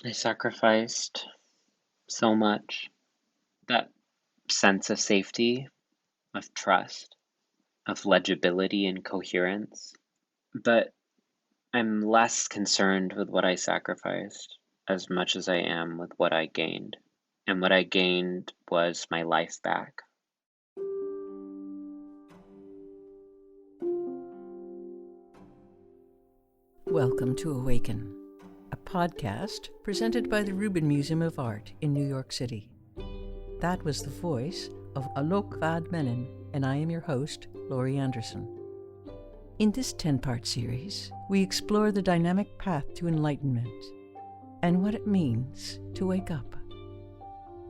I sacrificed so much. That sense of safety, of trust, of legibility and coherence. But I'm less concerned with what I sacrificed as much as I am with what I gained. And what I gained was my life back. Welcome to Awaken, a podcast presented by the Rubin Museum of Art in New York City. That was the voice of Alok Vaid-Menon, and I am your host, Laurie Anderson. In this 10-part series, we explore the dynamic path to enlightenment and what it means to wake up.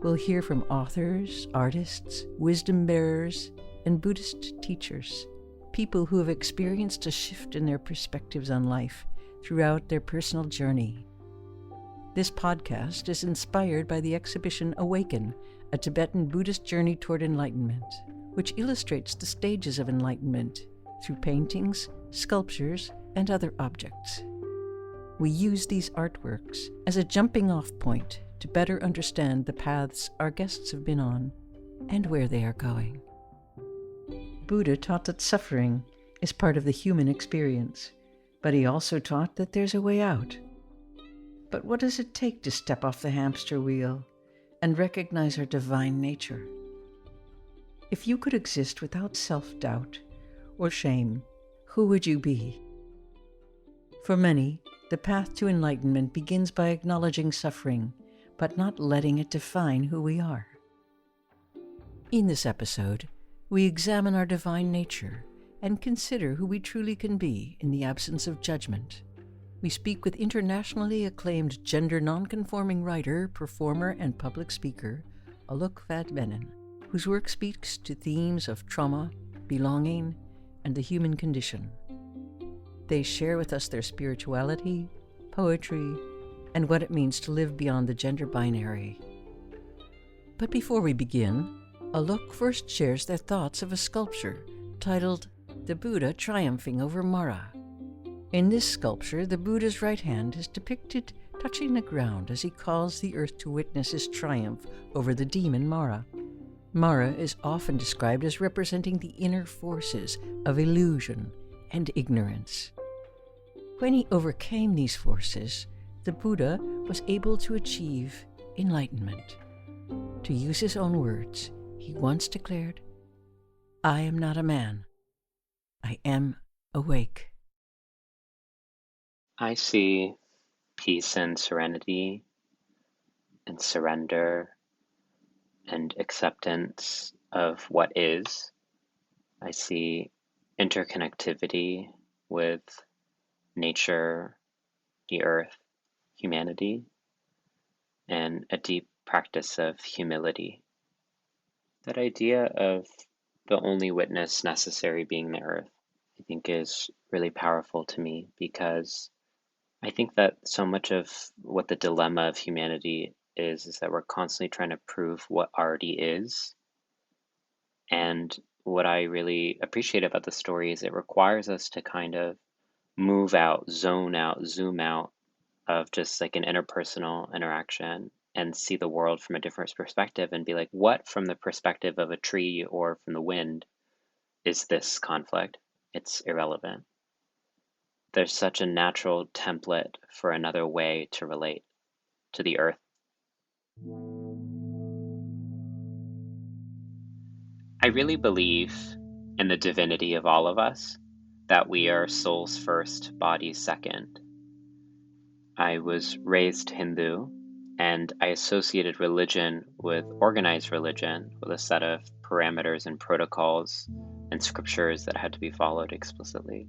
We'll hear from authors, artists, wisdom bearers, and Buddhist teachers, people who have experienced a shift in their perspectives on life throughout their personal journey. This podcast is inspired by the exhibition Awaken, a Tibetan Buddhist journey toward enlightenment, which illustrates the stages of enlightenment through paintings, sculptures, and other objects. We use these artworks as a jumping-off point to better understand the paths our guests have been on and where they are going. Buddha taught that suffering is part of the human experience, but he also taught that there's a way out. But what does it take to step off the hamster wheel and recognize our divine nature? If you could exist without self-doubt or shame, who would you be? For many, the path to enlightenment begins by acknowledging suffering, but not letting it define who we are. In this episode, we examine our divine nature and consider who we truly can be in the absence of judgment. We speak with internationally acclaimed gender non-conforming writer, performer, and public speaker, Alok Vaid-Menon, whose work speaks to themes of trauma, belonging, and the human condition. They share with us their spirituality, poetry, and what it means to live beyond the gender binary. But before we begin, Alok first shares their thoughts of a sculpture titled The Buddha Triumphing Over Mara. In this sculpture, the Buddha's right hand is depicted touching the ground as he calls the earth to witness his triumph over the demon Mara. Mara is often described as representing the inner forces of illusion and ignorance. When he overcame these forces, the Buddha was able to achieve enlightenment. To use his own words, he once declared, "I am not a man. I am awake." I see peace and serenity and surrender and acceptance of what is. I see interconnectivity with nature, the earth, humanity, and a deep practice of humility. That idea of the only witness necessary being the earth, I think is really powerful to me, because I think that so much of what the dilemma of humanity is that we're constantly trying to prove what already is. And what I really appreciate about the story is it requires us to kind of move out, zone out, zoom out of just like an interpersonal interaction and see the world from a different perspective and be like, what from the perspective of a tree or from the wind is this conflict? It's irrelevant. There's such a natural template for another way to relate to the earth. I really believe in the divinity of all of us, that we are souls first, bodies second. I was raised Hindu, and I associated religion with organized religion, with a set of parameters and protocols and scriptures that had to be followed explicitly.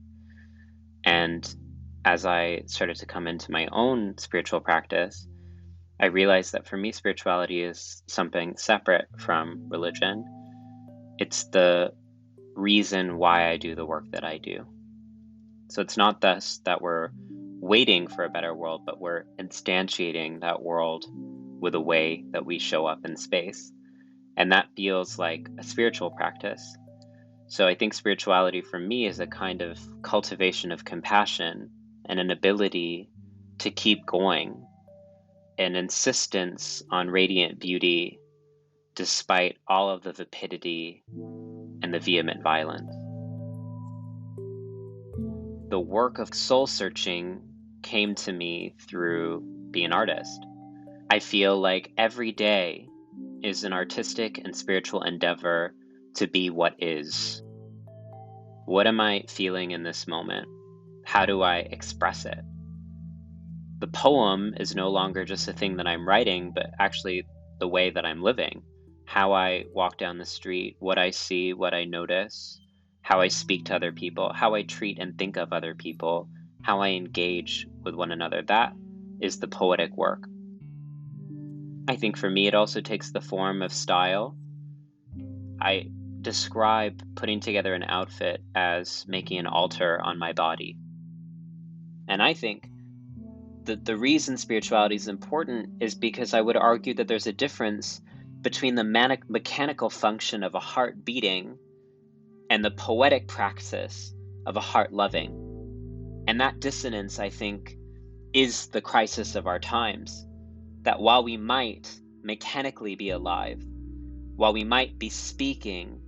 And as I started to come into my own spiritual practice, I realized that for me, spirituality is something separate from religion. It's the reason why I do the work that I do. So it's not thus that we're waiting for a better world, but we're instantiating that world with a way that we show up in space. And that feels like a spiritual practice. So I think spirituality for me is a kind of cultivation of compassion and an ability to keep going an insistence on radiant beauty despite all of the vapidity and the vehement violence. The work of soul searching came to me through being an artist. I feel like every day is an artistic and spiritual endeavor to be what is. What am I feeling in this moment? How do I express it? The poem is no longer just a thing that I'm writing, but actually the way that I'm living. How I walk down the street, what I see, what I notice, how I speak to other people, how I treat and think of other people, how I engage with one another. That is the poetic work. I think for me, it also takes the form of style. I describe putting together an outfit as making an altar on my body. And I think the reason spirituality is important is because I would argue that there's a difference between the mechanical function of a heart beating and the poetic praxis of a heart loving. And that dissonance, I think, is the crisis of our times. That while we might mechanically be alive, while we might be speaking,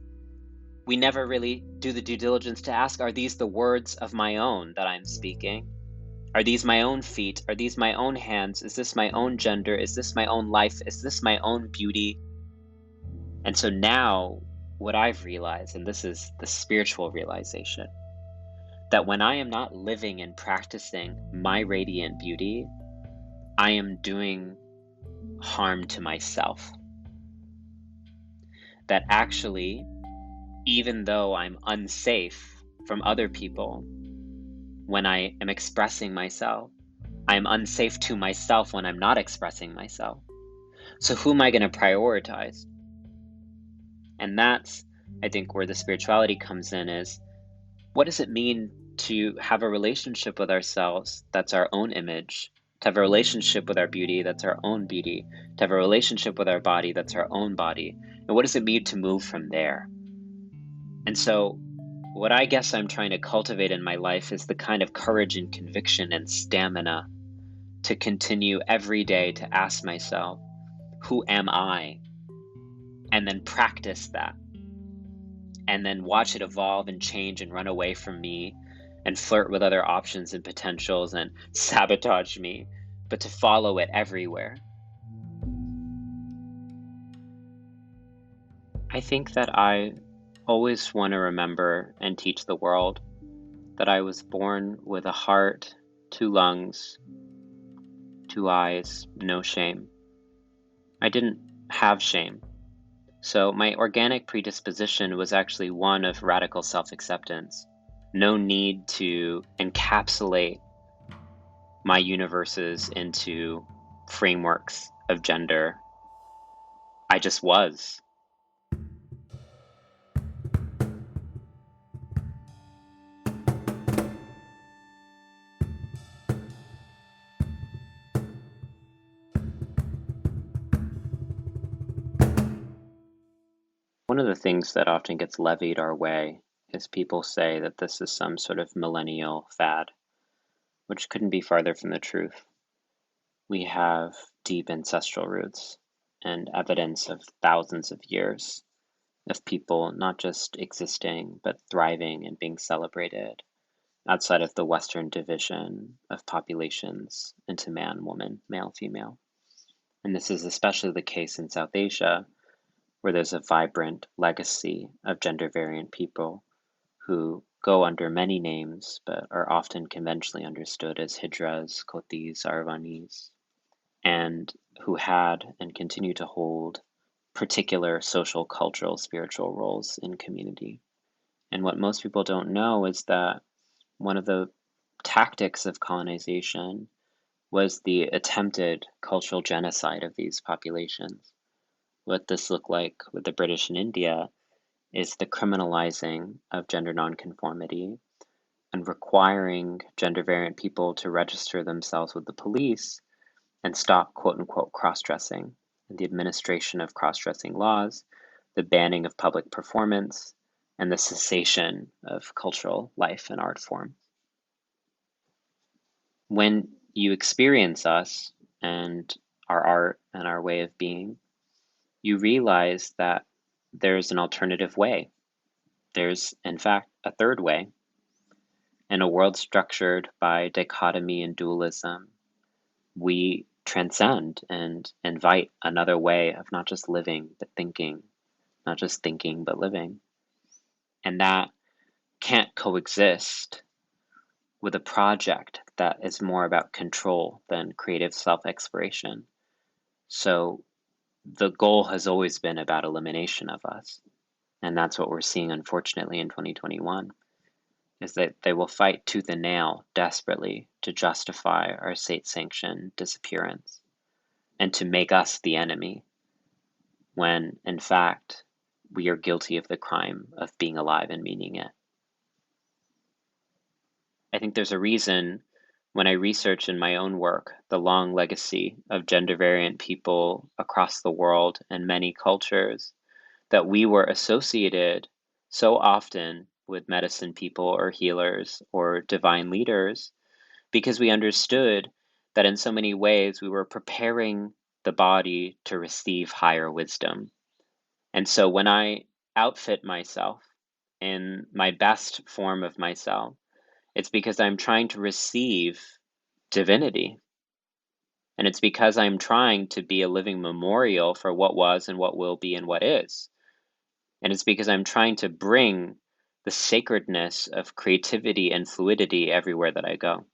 we never really do the due diligence to ask, are these the words of my own that I'm speaking? Are these my own feet? Are these my own hands? Is this my own gender? Is this my own life? Is this my own beauty? And so now what I've realized, and this is the spiritual realization, that when I am not living and practicing my radiant beauty, I am doing harm to myself. That actually, even though I'm unsafe from other people, when I am expressing myself, I am unsafe to myself when I'm not expressing myself. So who am I going to prioritize? And that's, I think, where the spirituality comes in, is what does it mean to have a relationship with ourselves that's our own image, to have a relationship with our beauty that's our own beauty, to have a relationship with our body that's our own body, and what does it mean to move from there? And so what I guess I'm trying to cultivate in my life is the kind of courage and conviction and stamina to continue every day to ask myself, who am I? And then practice that. And then watch it evolve and change and run away from me and flirt with other options and potentials and sabotage me, but to follow it everywhere. I think that I always want to remember and teach the world that I was born with a heart, 2 lungs, 2 eyes, no shame. I didn't have shame. So my organic predisposition was actually one of radical self-acceptance. No need to encapsulate my universes into frameworks of gender. I just was. One of the things that often gets levied our way is people say that this is some sort of millennial fad, which couldn't be farther from the truth. We have deep ancestral roots and evidence of thousands of years of people not just existing, but thriving and being celebrated outside of the Western division of populations into man, woman, male, female. And this is especially the case in South Asia, where there's a vibrant legacy of gender variant people who go under many names, but are often conventionally understood as Hijras, Kotis, Arvanis, and who had and continue to hold particular social, cultural, spiritual roles in community. And what most people don't know is that one of the tactics of colonization was the attempted cultural genocide of these populations. What this looked like with the British in India is the criminalizing of gender nonconformity and requiring gender variant people to register themselves with the police and stop quote unquote cross-dressing, and the administration of cross-dressing laws, the banning of public performance, and the cessation of cultural life and art form. When you experience us and our art and our way of being, you realize that there's an alternative way. There's, in fact, a third way. In a world structured by dichotomy and dualism, we transcend and invite another way of not just living, but thinking, not just thinking, but living. And that can't coexist with a project that is more about control than creative self-exploration. So the goal has always been about elimination of us. And that's what we're seeing, unfortunately, in 2021, is that they will fight tooth and nail desperately to justify our state-sanctioned disappearance and to make us the enemy, when, in fact, we are guilty of the crime of being alive and meaning it. I think there's a reason when I research in my own work the long legacy of gender variant people across the world and many cultures, that we were associated so often with medicine people or healers or divine leaders, because we understood that in so many ways we were preparing the body to receive higher wisdom. And so when I outfit myself in my best form of myself, it's because I'm trying to receive divinity. And it's because I'm trying to be a living memorial for what was and what will be and what is. And it's because I'm trying to bring the sacredness of creativity and fluidity everywhere that I go.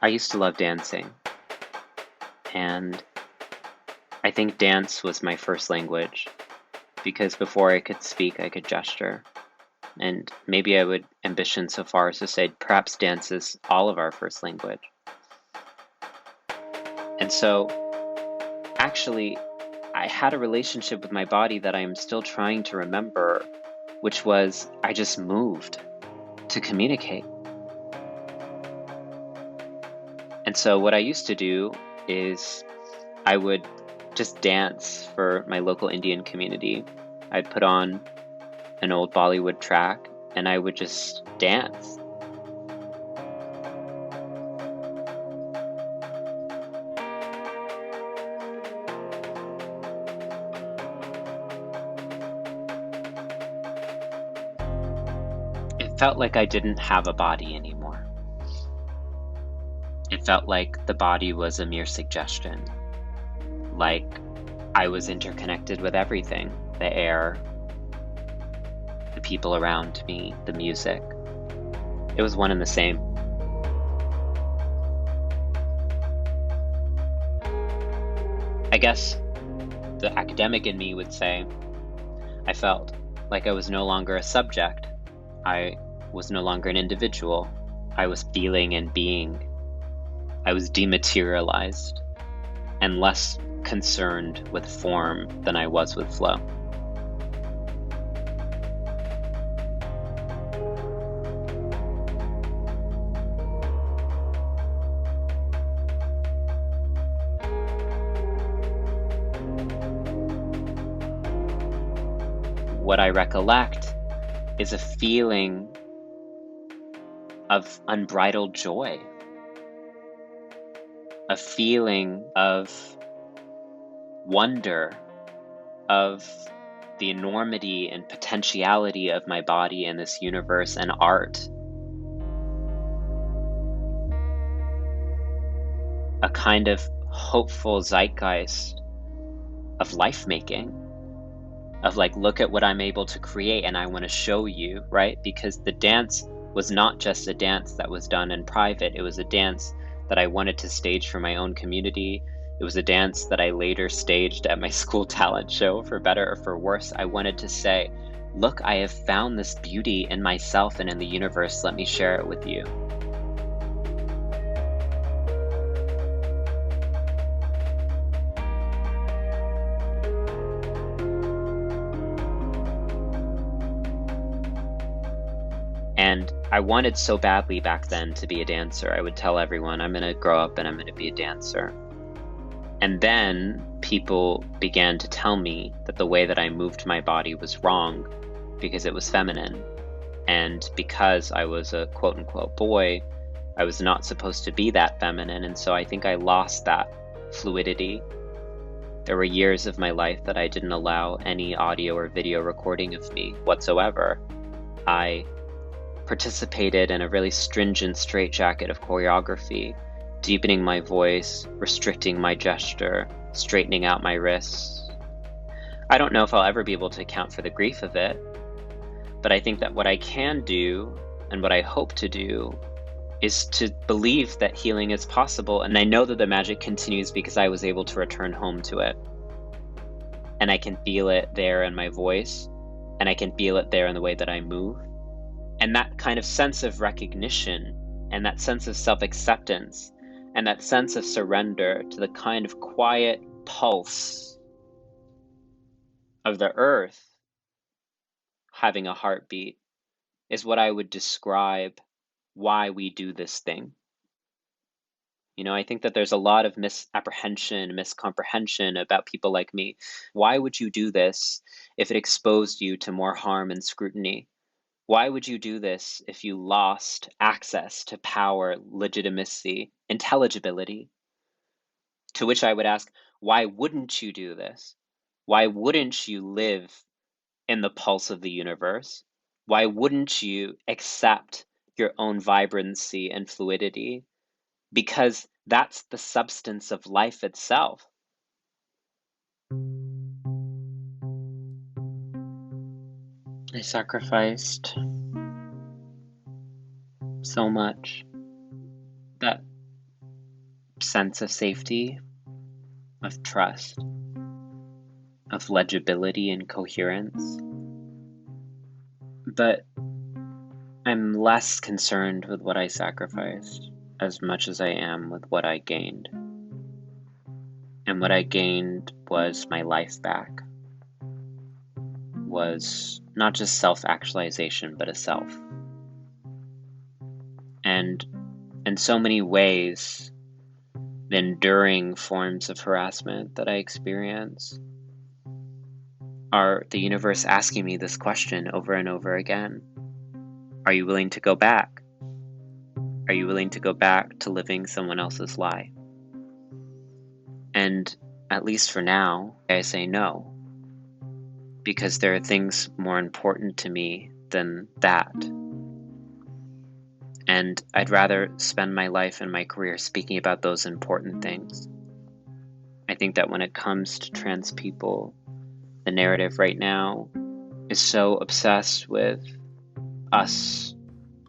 I used to love dancing. And I think dance was my first language, because before I could speak, I could gesture. And maybe I would ambition so far as to say perhaps dance is all of our first language. And so, actually, I had a relationship with my body that I am still trying to remember, which was I just moved to communicate. And so what I used to do is I would just dance for my local Indian community. I'd put on an old Bollywood track and I would just dance. It felt like I didn't have a body anymore. It felt like the body was a mere suggestion, like I was interconnected with everything, the air, the people around me, the music. It was one and the same. I guess the academic in me would say I felt like I was no longer a subject. I was no longer an individual. I was feeling and being. I was dematerialized and less concerned with form than I was with flow. What I recollect is a feeling of unbridled joy, a feeling of wonder, of the enormity and potentiality of my body in this universe and art. A kind of hopeful zeitgeist of life making, of like, look at what I'm able to create and I want to show you, right? Because the dance was not just a dance that was done in private. It was a dance that I wanted to stage for my own community. It was a dance that I later staged at my school talent show, for better or for worse. I wanted to say, look, I have found this beauty in myself and in the universe. Let me share it with you. And I wanted so badly back then to be a dancer. I would tell everyone, I'm going to grow up and I'm going to be a dancer. And then people began to tell me that the way that I moved my body was wrong because it was feminine. And because I was a quote unquote boy, I was not supposed to be that feminine. And so I think I lost that fluidity. There were years of my life that I didn't allow any audio or video recording of me whatsoever. I participated in a really stringent straitjacket of choreography, deepening my voice, restricting my gesture, straightening out my wrists. I don't know if I'll ever be able to account for the grief of it, but I think that what I can do and what I hope to do is to believe that healing is possible. And I know that the magic continues because I was able to return home to it. And I can feel it there in my voice, and I can feel it there in the way that I move. And that kind of sense of recognition and that sense of self-acceptance and that sense of surrender to the kind of quiet pulse of the earth having a heartbeat is what I would describe why we do this thing. I think that there's a lot of misapprehension, miscomprehension about people like me. Why would you do this if it exposed you to more harm and scrutiny? Why would you do this if you lost access to power, legitimacy, intelligibility? To which I would ask, why wouldn't you do this? Why wouldn't you live in the pulse of the universe? Why wouldn't you accept your own vibrancy and fluidity? Because that's the substance of life itself. I sacrificed so much. That sense of safety, of trust, of legibility and coherence. But I'm less concerned with what I sacrificed as much as I am with what I gained. And what I gained was my life back, was not just self-actualization, but a self. And in so many ways, the enduring forms of harassment that I experience are the universe asking me this question over and over again. Are you willing to go back? Are you willing to go back to living someone else's lie? And at least for now, I say no, because there are things more important to me than that. And I'd rather spend my life and my career speaking about those important things. I think that when it comes to trans people, the narrative right now is so obsessed with us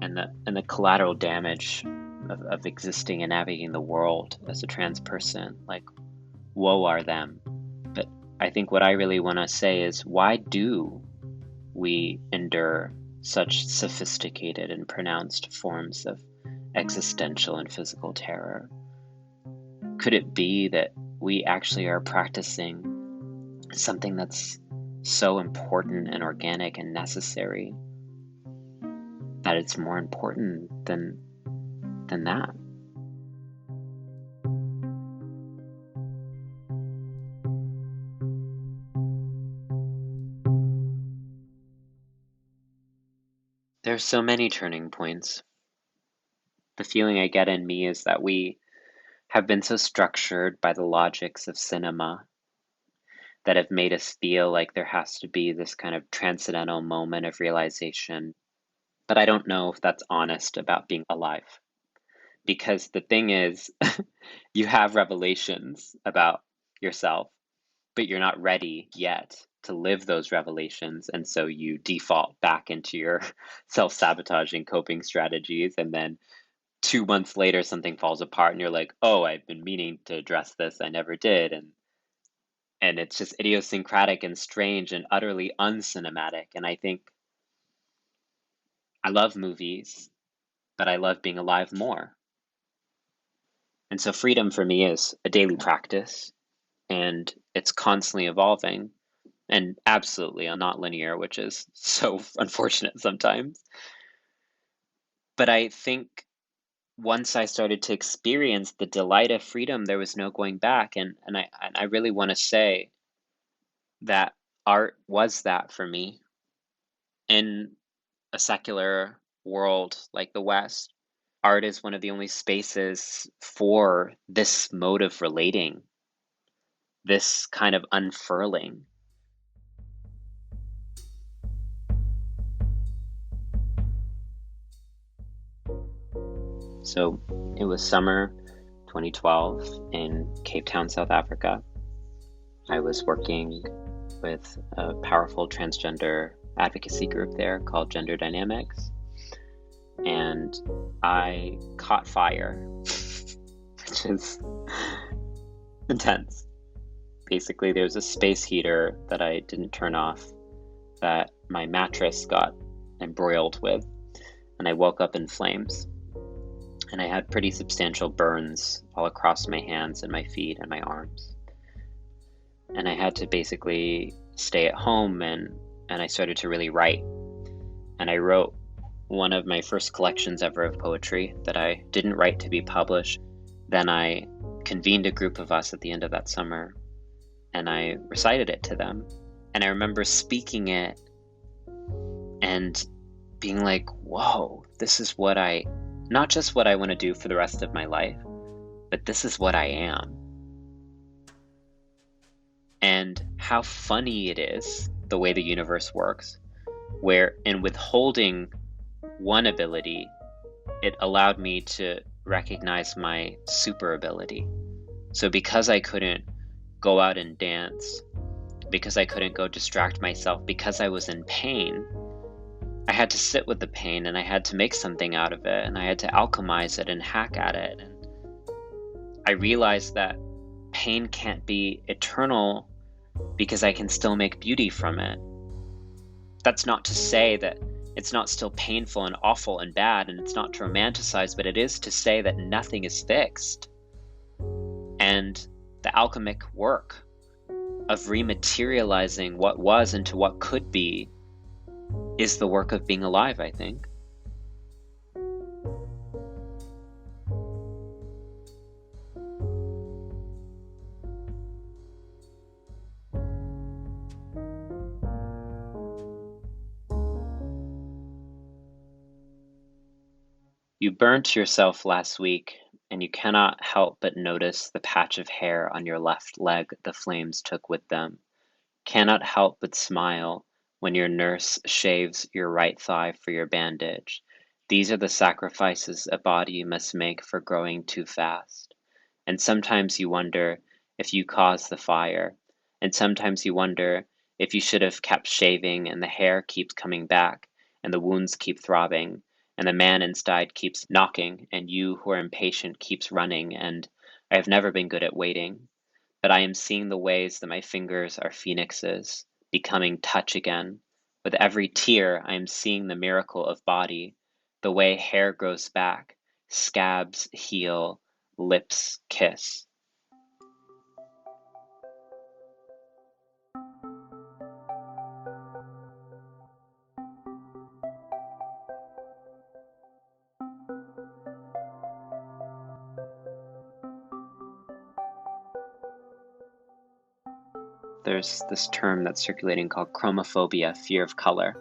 and the collateral damage of existing and navigating the world as a trans person. Like, woe are them. But I think what I really want to say is, why do we endure such sophisticated and pronounced forms of existential and physical terror? Could it be that we actually are practicing something that's so important and organic and necessary that it's more important than that? There's so many turning points. The feeling I get in me is that we have been so structured by the logics of cinema that have made us feel like there has to be this kind of transcendental moment of realization. But I don't know if that's honest about being alive. Because the thing is, you have revelations about yourself, but you're not ready yet to live those revelations. And so you default back into your self-sabotaging coping strategies. And then 2 months later, something falls apart and you're like, oh, I've been meaning to address this. I never did. And it's just idiosyncratic and strange and utterly uncinematic. And I think I love movies, but I love being alive more. And so freedom for me is a daily practice, and it's constantly evolving and absolutely not linear, which is so unfortunate sometimes. But I think once I started to experience the delight of freedom, there was no going back. And I really want to say that art was that for me, in a secular world like the West, art is one of the only spaces for this mode of relating, this kind of unfurling. So it was summer 2012 in Cape Town, South Africa. I was working with a powerful transgender advocacy group there called Gender Dynamics, and I caught fire, which is intense. Basically, there's a space heater that I didn't turn off that my mattress got embroiled with, and I woke up in flames. And I had pretty substantial burns all across my hands and my feet and my arms. And I had to basically stay at home, and I started to really write. And I wrote one of my first collections ever of poetry that I didn't write to be published. Then I convened a group of us at the end of that summer, and I recited it to them. And I remember speaking it and being like, whoa, this is what not just what I want to do for the rest of my life, but this is what I am. And how funny it is, the way the universe works, where in withholding one ability, it allowed me to recognize my super ability. So because I couldn't go out and dance, because I couldn't go distract myself, because I was in pain, I had to sit with the pain, and I had to make something out of it, and I had to alchemize it and hack at it. And I realized that pain can't be eternal because I can still make beauty from it. That's not to say that it's not still painful and awful and bad, and it's not to romanticize, but it is to say that nothing is fixed. And the alchemic work of rematerializing what was into what could be is the work of being alive, I think. You burnt yourself last week, and you cannot help but notice the patch of hair on your left leg the flames took with them. Cannot help but smile when your nurse shaves your right thigh for your bandage. These are the sacrifices a body must make for growing too fast. And sometimes you wonder if you caused the fire, and sometimes you wonder if you should have kept shaving and the hair keeps coming back, and the wounds keep throbbing, and the man inside keeps knocking, and you who are impatient keeps running, and I have never been good at waiting. But I am seeing the ways that my fingers are phoenixes, becoming touch again. With every tear, I am seeing the miracle of body, the way hair grows back, scabs heal, lips kiss. There's this term that's circulating called chromophobia, fear of color.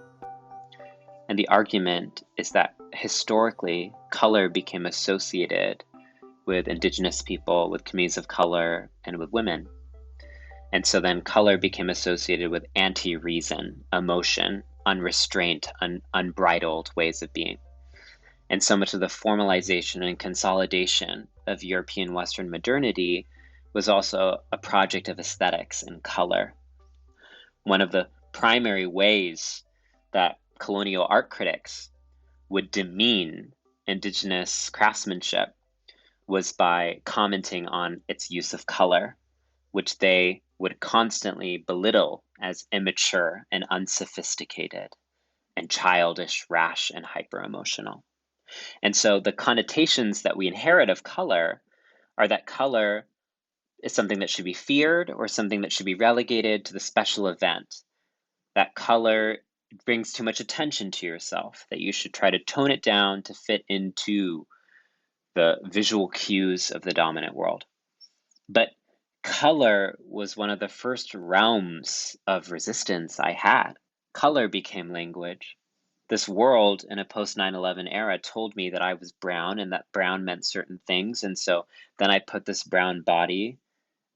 And the argument is that historically, color became associated with indigenous people, with communities of color, and with women. And so then color became associated with anti-reason, emotion, unrestrained, unbridled ways of being. And so much of the formalization and consolidation of European Western modernity was also a project of aesthetics and color. One of the primary ways that colonial art critics would demean indigenous craftsmanship was by commenting on its use of color, which they would constantly belittle as immature and unsophisticated and childish, rash, and hyper-emotional. And so the connotations that we inherit of color are that color is something that should be feared or something that should be relegated to the special event. That color brings too much attention to yourself, that you should try to tone it down to fit into the visual cues of the dominant world. But color was one of the first realms of resistance I had. Color became language. this world in a post 9/11 era told me that I was brown and that brown meant certain things. And so then I put this brown body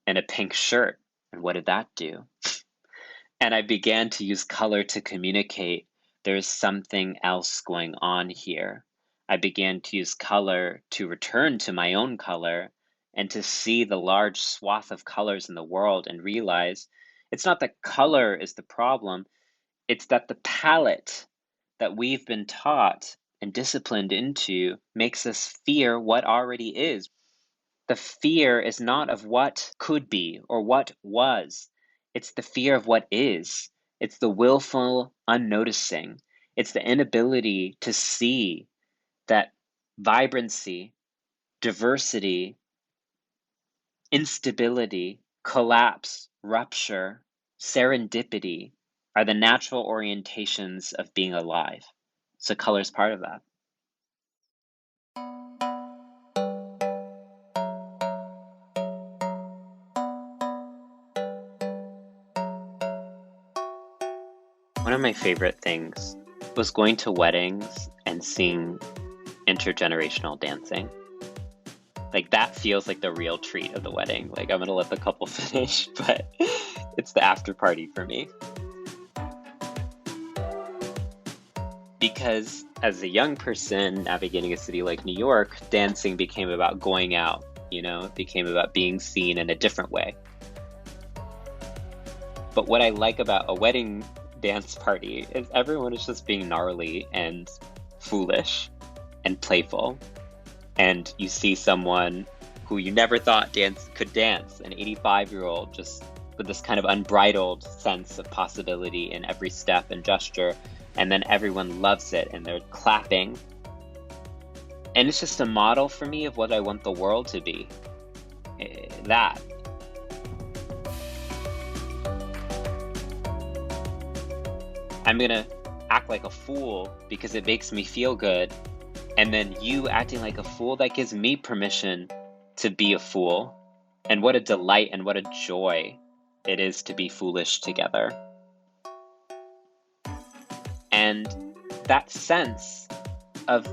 in a pink shirt. And what did that do? And I began to use color to communicate there's something else going on here. I began to use color to return to my own color and to see the large swath of colors in the world and realize it's not that color is the problem, it's that the palette that we've been taught and disciplined into makes us fear what already is. The fear is not of what could be or what was. It's the fear of what is. It's the willful unnoticing. It's the inability to see that vibrancy, diversity, instability, collapse, rupture, serendipity are the natural orientations of being alive. So color is part of that. One of my favorite things was going to weddings and seeing intergenerational dancing. Like that feels like the real treat of the wedding. Like I'm gonna let the couple finish, but it's the after party for me. Because as a young person navigating a city like New York, dancing became about going out, it became about being seen in a different way. But what I like about a wedding dance party is everyone is just being gnarly and foolish and playful. And you see someone who you never thought could dance, an 85-year-old, just with this kind of unbridled sense of possibility in every step and gesture. And then everyone loves it and they're clapping. And it's just a model for me of what I want the world to be. That. I'm gonna act like a fool because it makes me feel good. And then you acting like a fool, that gives me permission to be a fool. And what a delight and what a joy it is to be foolish together. And that sense of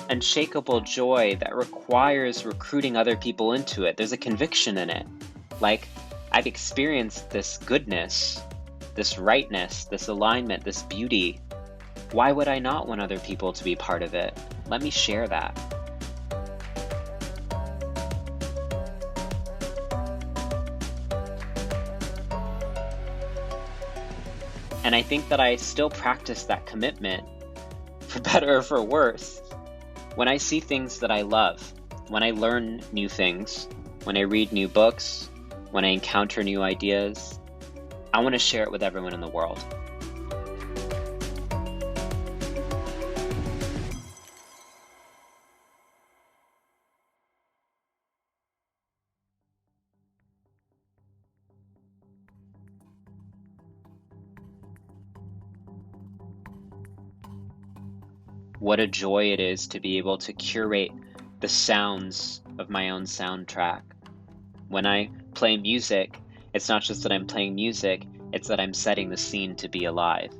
unshakable joy that requires recruiting other people into it, there's a conviction in it. Like, I've experienced this goodness, this rightness, this alignment, this beauty. Why would I not want other people to be part of it? Let me share that. And I think that I still practice that commitment, for better or for worse, when I see things that I love, when I learn new things, when I read new books, when I encounter new ideas. I want to share it with everyone in the world. What a joy it is to be able to curate the sounds of my own soundtrack. When I play music, it's not just that I'm playing music, it's that I'm setting the scene to be alive.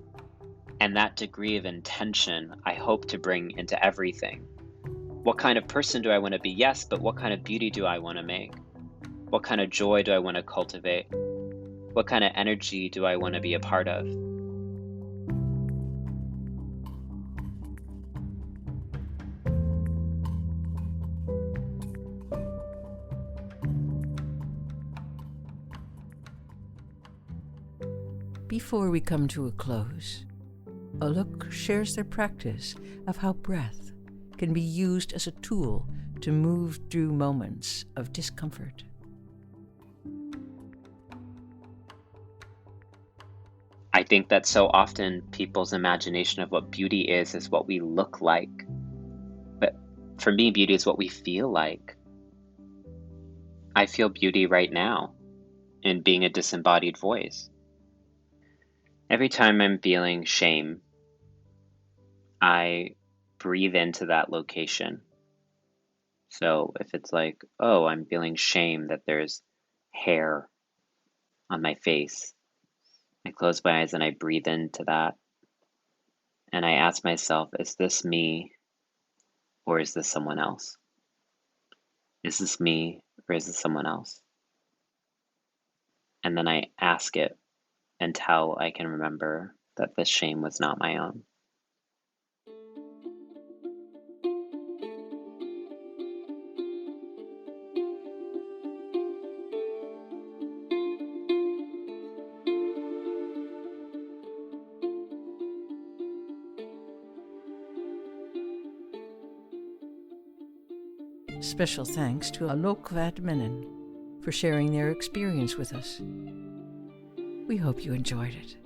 And that degree of intention I hope to bring into everything. What kind of person do I want to be? Yes, but what kind of beauty do I want to make? What kind of joy do I want to cultivate? What kind of energy do I want to be a part of? Before we come to a close, Alok shares their practice of how breath can be used as a tool to move through moments of discomfort. I think that so often people's imagination of what beauty is what we look like. But for me, beauty is what we feel like. I feel beauty right now in being a disembodied voice. Every time I'm feeling shame, I breathe into that location. So if it's like, oh, I'm feeling shame that there's hair on my face, I close my eyes and I breathe into that. And I ask myself, is this me or is this someone else? Is this me or is this someone else? And then I ask it until I can remember that this shame was not my own. Special thanks to Alok Vaid-Menon for sharing their experience with us. We hope you enjoyed it.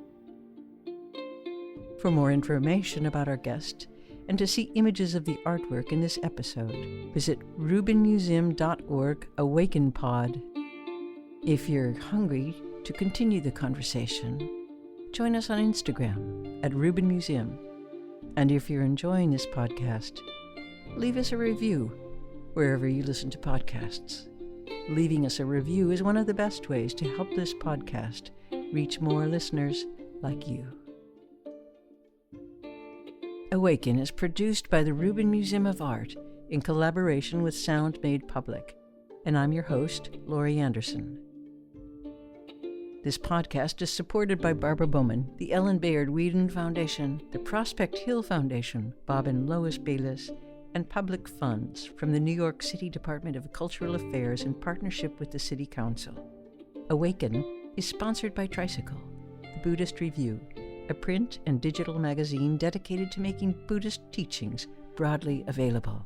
For more information about our guest and to see images of the artwork in this episode, visit rubenmuseum.org Awaken Pod. If you're hungry to continue the conversation, join us on Instagram at Ruben Museum. And if you're enjoying this podcast, leave us a review wherever you listen to podcasts. Leaving us a review is one of the best ways to help this podcast reach more listeners like you. Awaken is produced by the Ruben Museum of Art in collaboration with Sound Made Public, and I'm your host, Laurie Anderson. This podcast is supported by Barbara Bowman, the Ellen Bayard Whedon Foundation, the Prospect Hill Foundation, Bob and Lois Bayless, and public funds from the New York City Department of Cultural Affairs in partnership with the City Council. Awaken is sponsored by Tricycle, the Buddhist Review, a print and digital magazine dedicated to making Buddhist teachings broadly available.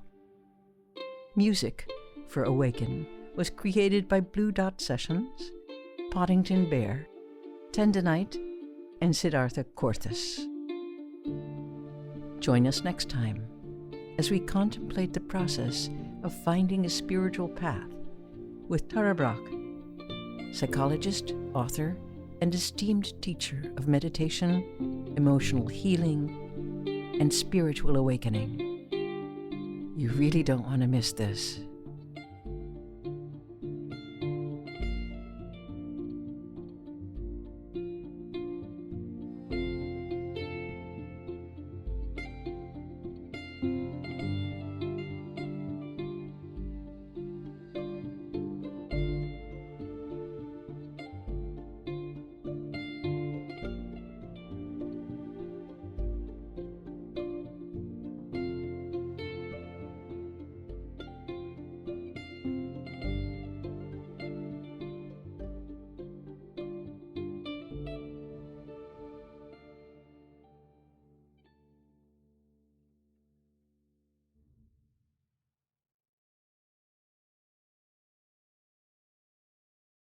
Music for Awaken was created by Blue Dot Sessions, Poddington Bear, Tendonite, and Siddhartha Korthus. Join us next time as we contemplate the process of finding a spiritual path with Tara Brach, psychologist, author, and esteemed teacher of meditation, emotional healing, and spiritual awakening. You really don't want to miss this.